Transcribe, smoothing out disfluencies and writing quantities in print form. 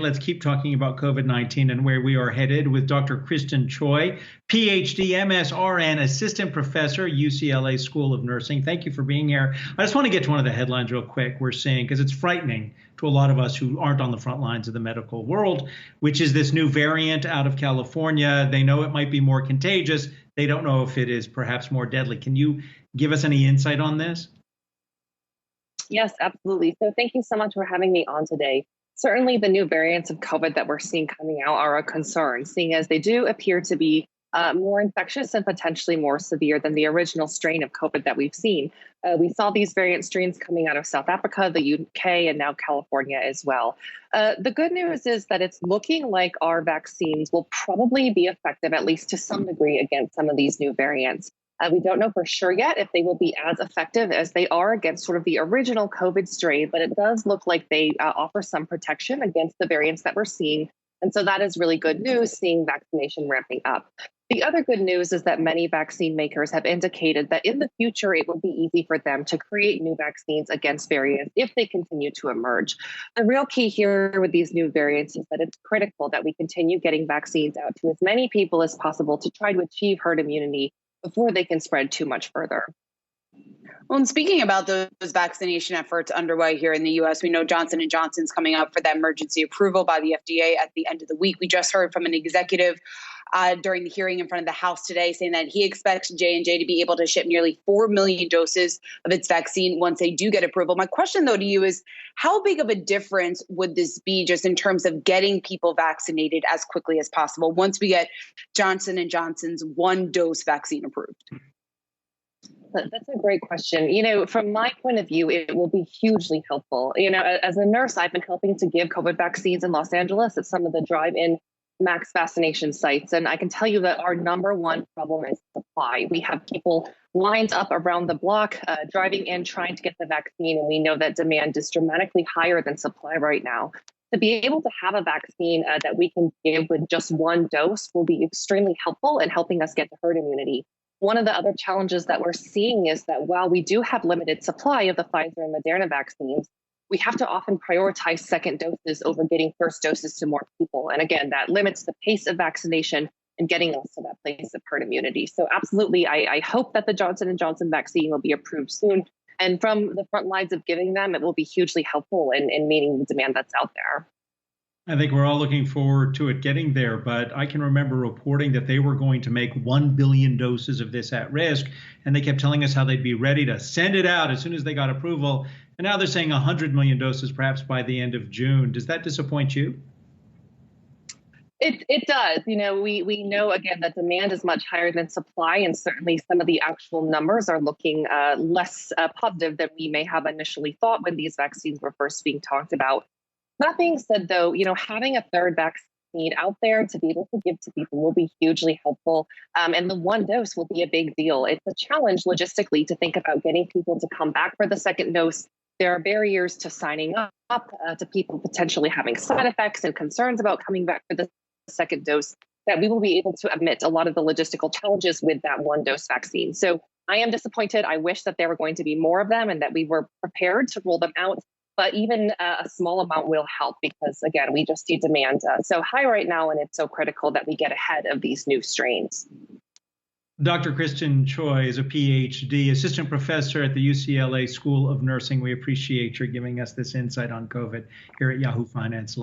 let's keep talking about COVID-19 and where we are headed with Dr. Kristen Choi, PhD, MSRN, Assistant Professor, UCLA School of Nursing. Thank you for being here. I just want to get to one of the headlines real quick we're seeing, because it's frightening to a lot of us who aren't on the front lines of the medical world, which is this new variant out of California. They know it might be more contagious. They don't know if it is perhaps more deadly. Can you give us any insight on this? Yes, absolutely. So thank you so much for having me on today. Certainly the new variants of COVID that we're seeing coming out are a concern, seeing as they do appear to be more infectious and potentially more severe than the original strain of COVID that we've seen. We saw these variant strains coming out of South Africa, the UK, and now California as well. The good news is that it's looking like our vaccines will probably be effective, at least to some degree, against some of these new variants. We don't know for sure yet if they will be as effective as they are against sort of the original COVID strain, but it does look like they offer some protection against the variants that we're seeing. And so that is really good news, seeing vaccination ramping up. The other good news is that many vaccine makers have indicated that in the future, it will be easy for them to create new vaccines against variants if they continue to emerge. The real key here with these new variants is that it's critical that we continue getting vaccines out to as many people as possible to try to achieve herd immunity before they can spread too much further. Well, and speaking about those vaccination efforts underway here in the U.S., we know Johnson & Johnson's coming up for that emergency approval by the FDA at the end of the week. We just heard from an executive during the hearing in front of the House today saying that he expects J&J to be able to ship nearly 4 million doses of its vaccine once they do get approval. My question, though, to you is how big of a difference would this be just in terms of getting people vaccinated as quickly as possible once we get Johnson & Johnson's one-dose vaccine approved? That's a great question. From my point of view, it will be hugely helpful. As a nurse, I've been helping to give COVID vaccines in Los Angeles at some of the drive-in max vaccination sites. And I can tell you that our number one problem is supply. We have people lined up around the block, driving in, trying to get the vaccine. And we know that demand is dramatically higher than supply right now. To be able to have a vaccine that we can give with just one dose will be extremely helpful in helping us get to herd immunity. One of the other challenges that we're seeing is that while we do have limited supply of the Pfizer and Moderna vaccines, we have to often prioritize second doses over getting first doses to more people. And again, that limits the pace of vaccination and getting us to that place of herd immunity. So absolutely, I hope that the Johnson & Johnson vaccine will be approved soon. And from the front lines of giving them, it will be hugely helpful in meeting the demand that's out there. I think we're all looking forward to it getting there, but I can remember reporting that they were going to make 1 billion doses of this at risk, and they kept telling us how they'd be ready to send it out as soon as they got approval. And now they're saying 100 million doses perhaps by the end of June. Does that disappoint you? It does. We know, again, that demand is much higher than supply, and certainly some of the actual numbers are looking less positive than we may have initially thought when these vaccines were first being talked about. That being said, though, having a third vaccine out there to be able to give to people will be hugely helpful. And the one dose will be a big deal. It's a challenge logistically to think about getting people to come back for the second dose. There are barriers to signing up, to people potentially having side effects and concerns about coming back for the second dose, that we will be able to omit a lot of the logistical challenges with that one dose vaccine. So I am disappointed. I wish that there were going to be more of them and that we were prepared to roll them out. But even a small amount will help because, again, we just see demand so high right now, and it's so critical that we get ahead of these new strains. Dr. Kristen Choi is a PhD, assistant professor at the UCLA School of Nursing. We appreciate your giving us this insight on COVID here at Yahoo Finance.